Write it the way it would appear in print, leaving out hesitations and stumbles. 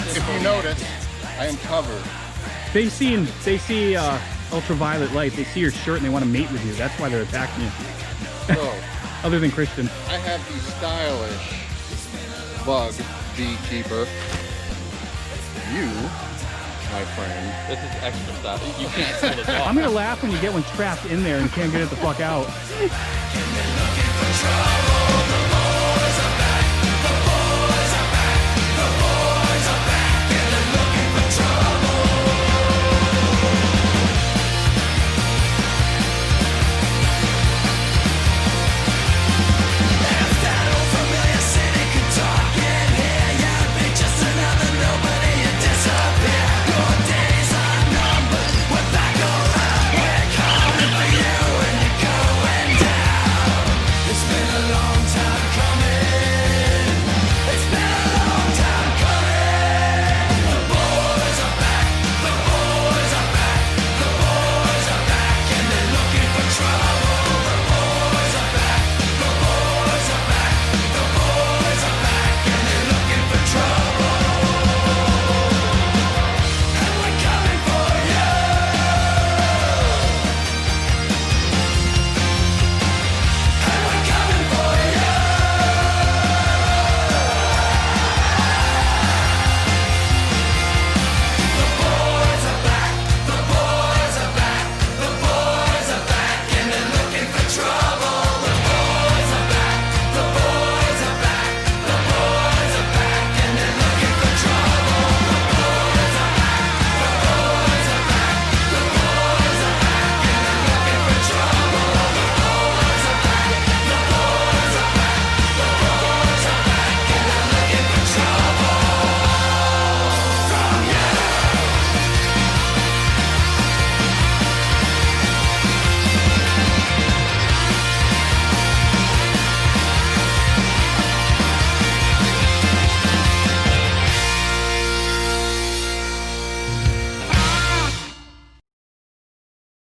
If you notice, I am covered. They see ultraviolet light. They see your shirt and they want to mate with you. That's why they're attacking you. So, Other than Christian. I have the stylish bug beekeeper. You, my friend. This is extra stuff. You can't pull this off. I'm gonna laugh when you get one trapped in there and can't get it the fuck out.